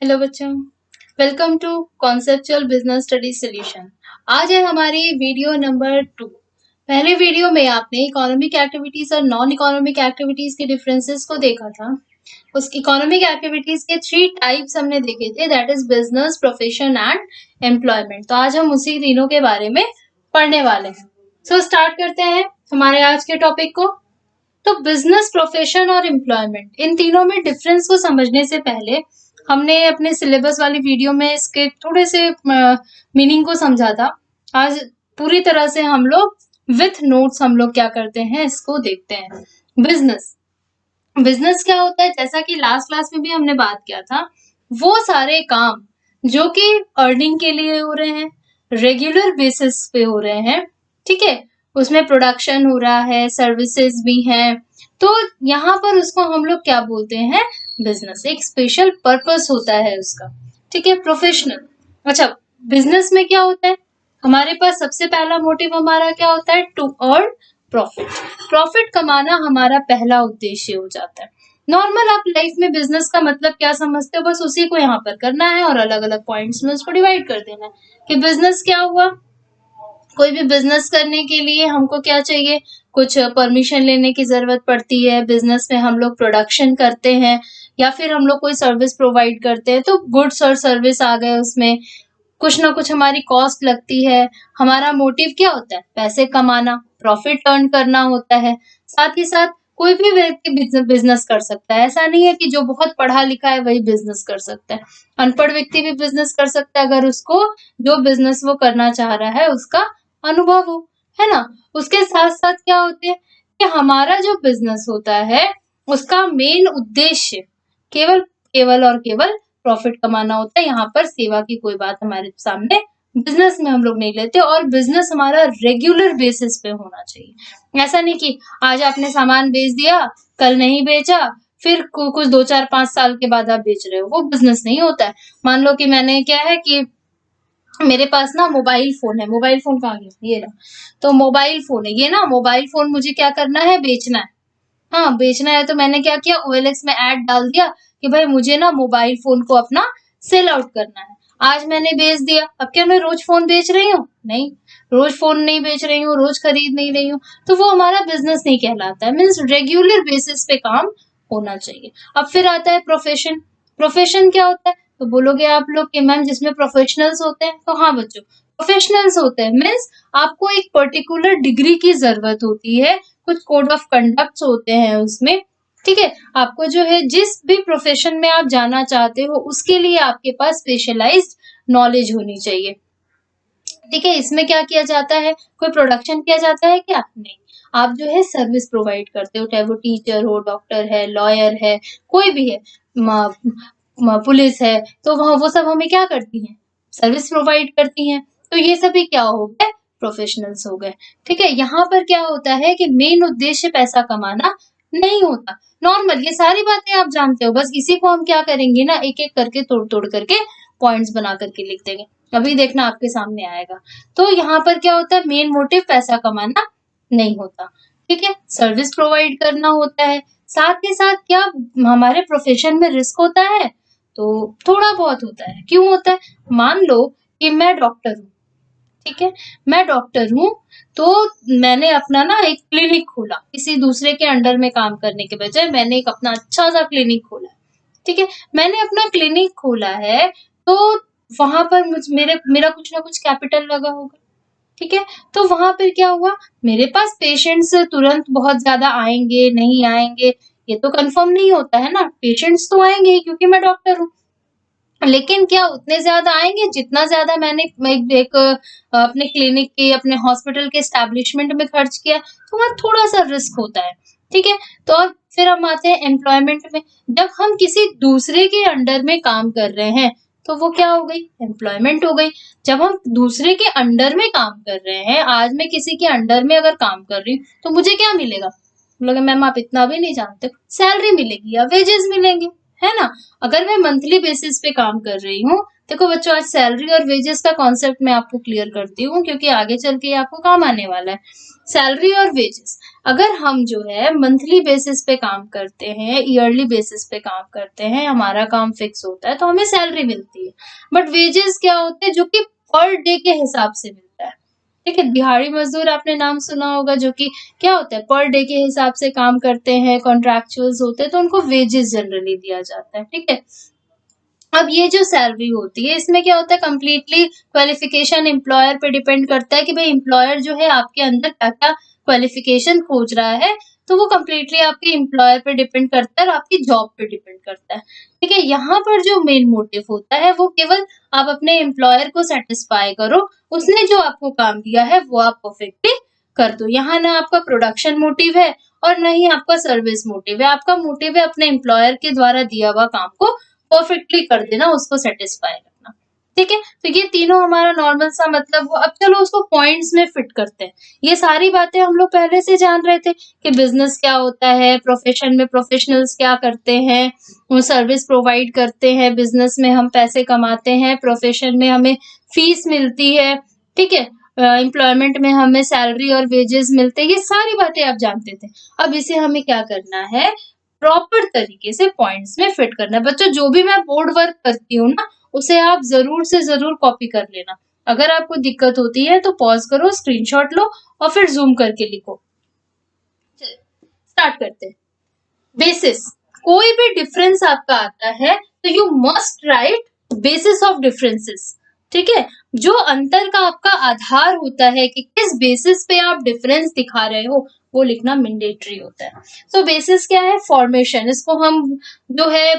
Hello बच्चों, welcome to conceptual business study solution. आज है हमारी वीडियो नंबर 2। पहले वीडियो में आपने इकोनॉमिक एक्टिविटीज और नॉन इकोनॉमिक एक्टिविटीज के डिफरेंसेस को देखा था। उस इकोनॉमिक एक्टिविटीज के 3 टाइप्स हमने देखे थे, that is business, profession and employment. तो आज हम उसी तीनों के बारे में पढ़ने वाले हैं। सो स्टार्ट करते हैं हमारे आज के टॉपिक को। तो बिजनेस, प्रोफेशन और एम्प्लॉयमेंट, इन तीनों में डिफरेंस को समझने से पहले हमने अपने सिलेबस वाली वीडियो में इसके थोड़े से मीनिंग को समझा था। आज पूरी तरह से हम लोग विथ नोट्स हम लोग क्या करते हैं, इसको देखते हैं। बिजनेस, बिजनेस क्या होता है? जैसा कि लास्ट क्लास में भी हमने बात किया था, वो सारे काम जो कि अर्निंग के लिए हो रहे हैं, रेगुलर बेसिस पे हो रहे हैं, ठीक है, उसमें प्रोडक्शन हो रहा है, सर्विसेज भी हैं, तो यहाँ पर उसको हम लोग क्या बोलते हैं? बिजनेस। एक स्पेशल पर्पस होता है उसका, ठीक है। प्रोफेशनल, अच्छा, बिजनेस में क्या होता है? हमारे पास सबसे पहला मोटिव हमारा क्या होता है? To earn profit. प्रॉफिट कमाना हमारा पहला उद्देश्य हो जाता है। नॉर्मल आप लाइफ में बिजनेस का मतलब क्या समझते हो? बस उसी को यहाँ पर करना है और अलग अलग पॉइंट्स में उसको डिवाइड कर देना है कि बिजनेस क्या हुआ। कोई भी बिजनेस करने के लिए हमको क्या चाहिए? कुछ परमिशन लेने की जरूरत पड़ती है। बिजनेस में हम लोग प्रोडक्शन करते हैं या फिर हम लोग कोई सर्विस प्रोवाइड करते हैं, तो गुड्स और सर्विस आ गए, उसमें कुछ ना कुछ हमारी कॉस्ट लगती है। हमारा मोटिव क्या होता है? पैसे कमाना, प्रॉफिट अर्न करना होता है। साथ ही साथ कोई भी व्यक्ति बिजनेस कर सकता है। ऐसा नहीं है कि जो बहुत पढ़ा लिखा है वही बिजनेस कर सकता है। अनपढ़ व्यक्ति भी बिजनेस कर सकता है, अगर उसको जो बिजनेस वो करना चाह रहा है उसका अनुभव हो, है ना। उसके साथ साथ क्या होते हैं कि हमारा जो बिजनेस होता है उसका मेन उद्देश्य केवल केवल और केवल प्रॉफिट कमाना होता है। यहाँ पर सेवा की कोई बात हमारे सामने बिजनेस में हम लोग नहीं लेते, और बिजनेस हमारा रेगुलर बेसिस पे होना चाहिए। ऐसा नहीं कि आज आपने सामान बेच दिया, कल नहीं बेचा, फिर कुछ 2 4 5 साल के बाद आप बेच रहे हो, वो बिजनेस नहीं होता है। मान लो कि मैंने क्या है कि मेरे पास ना मोबाइल फोन है, मोबाइल फोन कहाँ गया? ये रहा। तो मोबाइल फोन है ये ना, मोबाइल फोन मुझे क्या करना है? बेचना है। हाँ, बेचना है, तो मैंने क्या किया? OLX में ऐड डाल दिया कि भाई मुझे ना मोबाइल फोन को अपना सेल आउट करना है। आज मैंने बेच दिया, अब क्या मैं रोज फोन बेच रही हूँ? नहीं, रोज फोन नहीं बेच रही हूँ, रोज खरीद नहीं रही हूँ, तो वो हमारा बिजनेस नहीं कहलाता है। मीन्स रेगुलर बेसिस पे काम होना चाहिए। अब फिर आता है प्रोफेशन। प्रोफेशन क्या होता है? तो बोलोगे आप लोग कि मैम जिसमें प्रोफेशनल्स होते हैं, तो हाँ बच्चों, प्रोफेशनल्स होते हैं। मीन्स आपको एक पर्टिकुलर डिग्री की जरूरत होती है, कुछ कोड ऑफ कंडक्ट्स होते हैं उसमें, ठीक है। आपको जो है जिस भी प्रोफेशन में आप जाना चाहते हो उसके लिए आपके पास स्पेशलाइज्ड नॉलेज होनी चाहिए, ठीक है। इसमें क्या किया जाता है? कोई प्रोडक्शन किया जाता है क्या? नहीं, आप जो है सर्विस प्रोवाइड करते हो, चाहे वो टीचर हो, डॉक्टर है, लॉयर है, कोई भी है, पुलिस है, तो वह वो सब हमें क्या करती हैं? सर्विस प्रोवाइड करती हैं। तो ये सभी क्या हो गए? प्रोफेशनल्स हो गए, ठीक है। यहाँ पर क्या होता है कि मेन उद्देश्य पैसा कमाना नहीं होता। नॉर्मल ये सारी बातें आप जानते हो, बस इसी को हम क्या करेंगे ना, एक एक करके तोड़ तोड़ करके पॉइंट्स बना करके लिख देंगे। अभी देखना आपके सामने आएगा। तो यहाँ पर क्या होता है? मेन मोटिव पैसा कमाना नहीं होता, ठीक है। सर्विस प्रोवाइड करना होता है। साथ ही साथ क्या हमारे प्रोफेशन में रिस्क होता है? तो थोड़ा बहुत होता है। क्यों होता है? मान लो कि मैं डॉक्टर हूँ, ठीक है, मैं डॉक्टर हूँ, तो मैंने अपना ना एक क्लिनिक खोला, किसी दूसरे के अंडर में काम करने के बजाय मैंने एक अपना अच्छा सा क्लिनिक खोला, ठीक है। मैंने अपना क्लिनिक खोला है, तो वहां पर मेरा कुछ ना कुछ कैपिटल लगा होगा, ठीक है। तो वहां पर क्या हुआ? मेरे पास पेशेंट्स तुरंत बहुत ज्यादा आएंगे नहीं आएंगे, ये तो कंफर्म नहीं होता है ना। पेशेंट्स तो आएंगे ही क्योंकि मैं डॉक्टर हूँ, लेकिन क्या उतने ज्यादा आएंगे जितना ज्यादा मैंने एक अपने क्लिनिक के, अपने हॉस्पिटल के एस्टेब्लिशमेंट में खर्च किया? तो वहाँ थोड़ा सा रिस्क होता है, ठीक है। तो और फिर हम आते हैं एम्प्लॉयमेंट में। जब हम किसी दूसरे के अंडर में काम कर रहे हैं तो वो क्या हो गई? एम्प्लॉयमेंट हो गई। जब हम दूसरे के अंडर में काम कर रहे हैं, आज मैं किसी के अंडर में अगर काम कर रही हूँ तो मुझे क्या मिलेगा? बोलोगे मैम आप इतना भी नहीं जानते, सैलरी मिलेगी या वेजेस मिलेंगे, है ना। अगर मैं मंथली बेसिस पे काम कर रही हूँ, देखो बच्चों आज सैलरी और वेजेस का कॉन्सेप्ट मैं आपको क्लियर करती हूँ क्योंकि आगे चल के आपको काम आने वाला है। सैलरी और वेजेस, अगर हम जो है मंथली बेसिस पे काम करते हैं, ईयरली बेसिस पे काम करते हैं, हमारा काम फिक्स होता है तो हमें सैलरी मिलती है। बट वेजेस क्या होते हैं, जो कि पर डे के हिसाब से मिलता है। ठीक है, दिहाड़ी मजदूर आपने नाम सुना होगा, जो कि क्या होता है, पर डे के हिसाब से काम करते हैं, कॉन्ट्रैक्चुअल्स होते हैं, तो उनको वेजेस जनरली दिया जाता है। ठीक है, अब ये जो सैलरी होती है इसमें क्या होता है, कंप्लीटली क्वालिफिकेशन एम्प्लॉयर पे डिपेंड करता है कि भाई एम्प्लॉयर जो है आपके अंदर क्या क्या क्वालिफिकेशन खोज रहा है, तो वो कंप्लीटली आपके एम्प्लॉयर पे डिपेंड करता है और आपकी जॉब पे डिपेंड करता है। ठीक है, यहाँ पर जो मेन मोटिव होता है वो केवल आप अपने एम्प्लॉयर को सेटिस्फाई करो, उसने जो आपको काम दिया है वो आप परफेक्टली कर दो। यहाँ ना आपका प्रोडक्शन मोटिव है और न ही आपका सर्विस मोटिव है, आपका मोटिव है अपने एम्प्लॉयर के द्वारा दिया हुआ काम को परफेक्टली कर देना, उसको सेटिस्फाई करना। ठीक है, तो ये तीनों हमारा नॉर्मल सा मतलब हुआ। अब चलो उसको पॉइंट्स में फिट करते हैं। ये सारी बातें हम लोग पहले से जान रहे थे कि बिजनेस क्या होता है, प्रोफेशन में प्रोफेशनल्स क्या करते हैं, वो सर्विस प्रोवाइड करते हैं, बिजनेस में हम पैसे कमाते हैं, प्रोफेशन में हमें फीस मिलती है। ठीक है, एम्प्लॉयमेंट में हमें सैलरी और वेजेस मिलते हैं, ये सारी बातें आप जानते थे। अब इसे हमें क्या करना है, प्रॉपर तरीके से पॉइंट्स में फिट करना है। बच्चों जो भी मैं बोर्ड वर्क करती हूँ ना, उसे आप जरूर से जरूर कॉपी कर लेना। अगर आपको दिक्कत होती है तो पॉज करो, स्क्रीनशॉट लो और फिर जूम करके लिखो। स्टार्ट करते हैं। बेसिस, कोई भी डिफरेंस आपका आता है तो you must write basis of differences. ठीक है, जो अंतर का आपका आधार होता है कि किस बेसिस पे आप डिफरेंस दिखा रहे हो, वो लिखना मैंडेटरी होता है। सो बेसिस क्या है, फॉर्मेशन, इसको हम जो है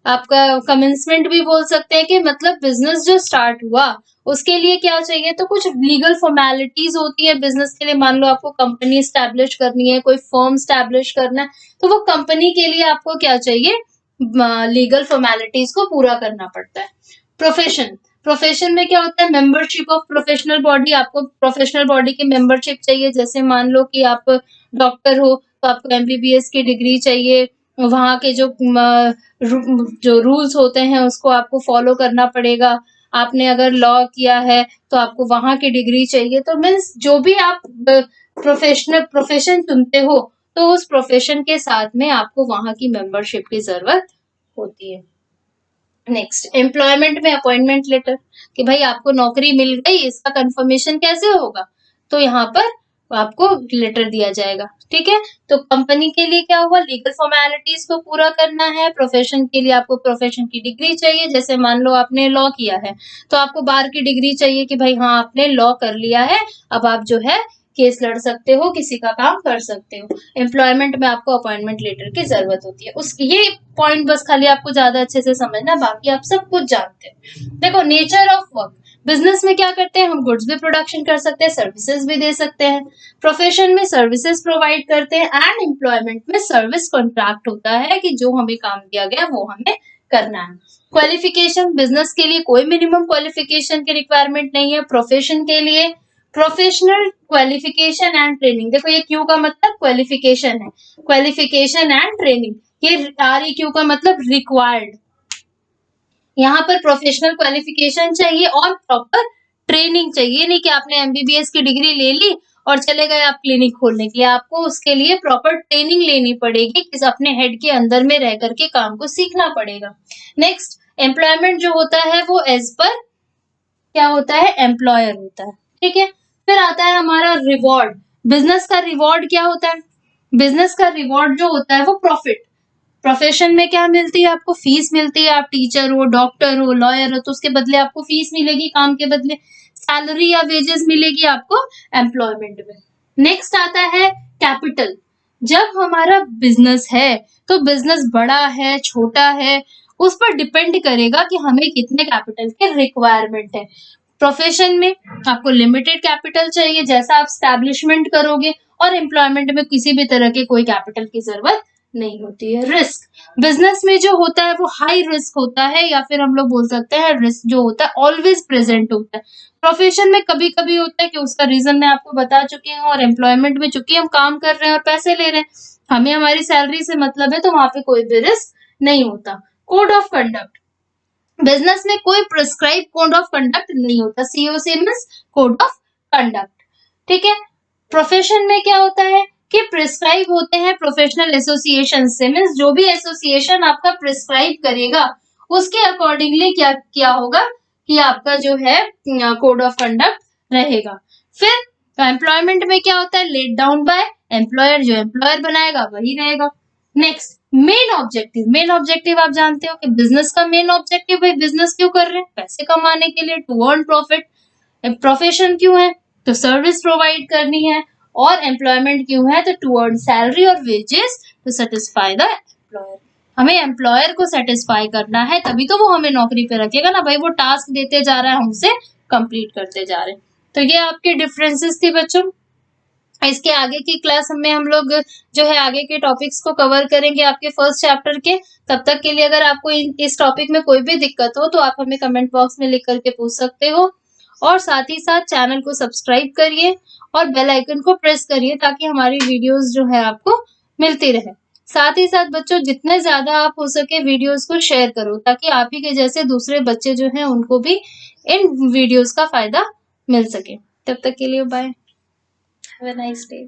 आपका कमेंसमेंट भी बोल सकते हैं कि मतलब बिजनेस जो स्टार्ट हुआ उसके लिए क्या चाहिए, तो कुछ लीगल फॉर्मेलिटीज होती है बिजनेस के लिए। मान लो आपको कंपनी स्टैब्लिश करनी है, कोई फर्म स्टैब्लिश करना है, तो वो कंपनी के लिए आपको क्या चाहिए, लीगल फॉर्मेलिटीज को पूरा करना पड़ता है। प्रोफेशन, प्रोफेशन में क्या होता है, मेंबरशिप ऑफ प्रोफेशनल बॉडी, आपको प्रोफेशनल बॉडी की मेंबरशिप चाहिए। जैसे मान लो कि आप डॉक्टर हो तो आपको एमबीबीएस की डिग्री चाहिए, वहां के जो रूल्स होते हैं उसको आपको फॉलो करना पड़ेगा। आपने अगर लॉ किया है तो आपको वहां की डिग्री चाहिए। तो मीन्स जो भी आप प्रोफेशन चुनते हो तो उस प्रोफेशन के साथ में आपको वहां की मेंबरशिप की जरूरत होती है। नेक्स्ट, एम्प्लॉयमेंट में अपॉइंटमेंट लेटर, कि भाई आपको नौकरी मिल गई, इसका कंफर्मेशन कैसे होगा, तो यहाँ पर आपको लेटर दिया जाएगा। ठीक है, तो कंपनी के लिए क्या हुआ, लीगल फॉर्मेलिटीज को पूरा करना है। प्रोफेशन के लिए आपको प्रोफेशन की डिग्री चाहिए। जैसे मान लो आपने लॉ किया है तो आपको बार की डिग्री चाहिए कि भाई हाँ आपने लॉ कर लिया है, अब आप जो है केस लड़ सकते हो, किसी का काम कर सकते हो। एम्प्लॉयमेंट में आपको अपॉइंटमेंट लेटर की जरूरत होती है। उसकी ये पॉइंट बस खाली आपको ज्यादा अच्छे से समझना, बाकी आप सब कुछ जानते हैं। देखो नेचर ऑफ वर्क, बिजनेस में क्या करते हैं, हम गुड्स भी प्रोडक्शन कर सकते हैं, सर्विसेज भी दे सकते हैं। प्रोफेशन में सर्विसेज प्रोवाइड करते हैं एंड एम्प्लॉयमेंट में सर्विस कॉन्ट्रैक्ट होता है कि जो हमें काम दिया गया वो हमें करना है। क्वालिफिकेशन, बिजनेस के लिए कोई मिनिमम क्वालिफिकेशन की रिक्वायरमेंट नहीं है। प्रोफेशन के लिए प्रोफेशनल क्वालिफिकेशन एंड ट्रेनिंग, देखो ये क्यू का मतलब क्वालिफिकेशन है, क्वालिफिकेशन एंड ट्रेनिंग, ये REQ का मतलब रिक्वायर्ड। यहाँ पर प्रोफेशनल क्वालिफिकेशन चाहिए और प्रॉपर ट्रेनिंग चाहिए, नहीं कि आपने एमबीबीएस की डिग्री ले ली और चले गए आप क्लिनिक खोलने के लिए। आपको उसके लिए प्रॉपर ट्रेनिंग लेनी पड़ेगी, किस अपने हेड के अंदर में रह करके काम को सीखना पड़ेगा। नेक्स्ट, एम्प्लॉयमेंट जो होता है वो एज पर क्या होता है, एम्प्लॉयर होता है। ठीक है, फिर आता है हमारा रिवॉर्ड। बिजनेस का रिवॉर्ड क्या होता है, बिजनेस का रिवॉर्ड जो होता है वो प्रॉफिट। प्रोफेशन में क्या मिलती है, आपको फीस मिलती है, आप टीचर हो, डॉक्टर हो, लॉयर हो तो उसके बदले आपको फीस मिलेगी, काम के बदले सैलरी या वेजेस मिलेगी आपको एम्प्लॉयमेंट में। नेक्स्ट आता है कैपिटल। जब हमारा बिजनेस है तो बिजनेस बड़ा है छोटा है उस पर डिपेंड करेगा कि हमें कितने कैपिटल की रिक्वायरमेंट है। प्रोफेशन में आपको लिमिटेड कैपिटल चाहिए जैसा आप स्टैब्लिशमेंट करोगे, और एम्प्लॉयमेंट में किसी भी तरह के कोई कैपिटल की जरूरत नहीं होती है। रिस्क, बिजनेस में जो होता है वो हाई रिस्क होता है, या फिर हम लोग बोल सकते हैं रिस्क जो होता है ऑलवेज प्रेजेंट होता है। प्रोफेशन में कभी कभी होता है कि उसका रीजन मैं आपको बता चुकी हूँ, और एम्प्लॉयमेंट में चूंकि हम काम कर रहे हैं और पैसे ले रहे हैं, हमें हमारी सैलरी से मतलब है, तो वहां पे कोई भी रिस्क नहीं होता। कोड ऑफ कंडक्ट, बिजनेस में कोई प्रिस्क्राइब कोड ऑफ कंडक्ट नहीं होता। COC means code of conduct, ठीक है। प्रोफेशन में क्या होता है कि प्रिस्क्राइब होते हैं प्रोफेशनल एसोसिएशन से, मीन्स जो भी एसोसिएशन आपका प्रिस्क्राइब करेगा उसके अकॉर्डिंगली क्या होगा कि आपका जो है कोड ऑफ कंडक्ट रहेगा। फिर एम्प्लॉयमेंट में क्या होता है, लेट डाउन बाय एम्प्लॉयर, जो एम्प्लॉयर बनाएगा वही रहेगा। Next main objective, main objective आप जानते हो कि बिजनेस का मेन ऑब्जेक्टिव, भाई बिजनेस क्यों कर रहे हैं, पैसे कमाने के लिए, टू अर्न प्रॉफिट। प्रोफेशन क्यों है, तो सर्विस प्रोवाइड करनी है। और एम्प्लॉयमेंट क्यों है, तो टू अर्न सैलरी और wages to satisfy the employer. हमें एम्प्लॉयर को सेटिस्फाई करना है, तभी तो वो हमें नौकरी पे रखेगा ना भाई, वो टास्क देते जा रहा है, हमसे कंप्लीट करते जा रहे हैं। तो ये आपके डिफरेंसेस थी बच्चों। इसके आगे की क्लास में हम लोग जो है आगे के टॉपिक्स को कवर करेंगे आपके फर्स्ट चैप्टर के। तब तक के लिए अगर आपको इस टॉपिक में कोई भी दिक्कत हो तो आप हमें कमेंट बॉक्स में लिख करके पूछ सकते हो। और साथ ही साथ चैनल को सब्सक्राइब करिए और बेल आइकन को प्रेस करिए ताकि हमारी वीडियोस जो है आपको मिलती रहे। साथ ही साथ बच्चों जितने ज्यादा आप हो सके वीडियोस को शेयर करो ताकि आप ही के जैसे दूसरे बच्चे जो हैं उनको भी इन वीडियोस का फायदा मिल सके। तब तक के लिए bye, have a nice day.